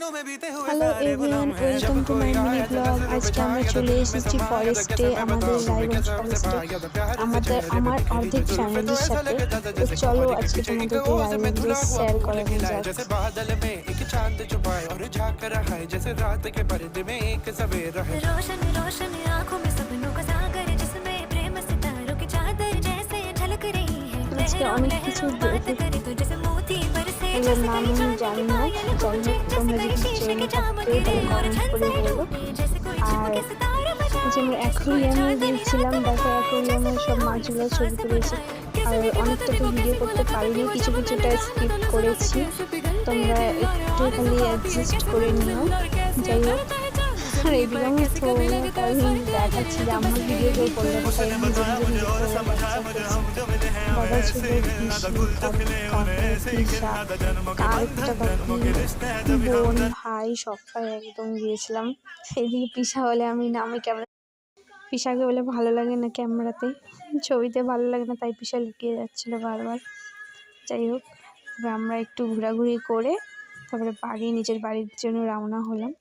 Hello everyone, welcome to my mini blog. আজকে আমরা চলে এসেছি ফরেস্টে, আমাদের রায়গঞ্জ ফরেস্টে আমার অর্ধেক ফ্যামিলির সাথে। তো চলো আজকে তোমাদেরকে রায়গঞ্জে শেয়ার করানো যাক। रोशन रोशन आंखों में सपनों का सागर जिसमें प्रेम सितारों की चादर जैसे झलक रही है। আজকে অনেক কিছু बात करे तो जैसे मोती बरसे এগুলোর जैसे নাম कली আমি चांद জানি की না, पायल যাই गूंजे হোক जैसे তোমরা कली যদি शीशे জেনে की থাকো चमक তাহলে रे और কমেন্ট छन করে से বলো। डूबे जैसे कोई আর चिपके सितारा যে बजाए আমরা जैसे कोई অ্যাকুয়ারিয়ামে चांदनी গিয়েছিলাম, रात দেখো बनाए जैसे অ্যাকুয়ারিয়ামের कोई সব और মাছগুলো सांस ছবি তুলেছি। बढ़ाए कैसे আর भी অনেকটা তো को ভিডিও कैसी করতে मुलाकात পারিনি, थी वो কিছু जब কিছুটা मैंने স্কিপ कहा नजरों से করেছি। कैसे पिघलते তোমরা दिल और একটু आग খালি से कांपी অ্যাডজাস্ট कैसे করে নিও। मंजिल और कैसे যাই হোক, करता है चांद আর जमीन এদিকে पर আমার कैसे कभी ফোনে लगता है আমি स्वर्ग দেখাচ্ছি मेरे যে तो আমার बस ভিডিও কেউ रहेगी করবে না, তাই আমি নিজে নিজে ভিডিও করে ব্যবসা করছি। দাদা ছিল পিসি, কাকা পিসা, আরেকটা কাকি, বোন, ভাই, সবাই একদম গিয়েছিলাম। এদিকে পিসা বলে আমি না, আমি ক্যামেরা, পিসাকে বলে ভালো লাগে না ক্যামেরাতে, ছবিতে ভালো লাগে না, তাই পিসা লুকিয়ে যাচ্ছিল বারবার। যাই হোক, এবার আমরা একটু ঘোরাঘুরি করে তারপরে নিজের বাড়ির জন্য রওনা হলাম।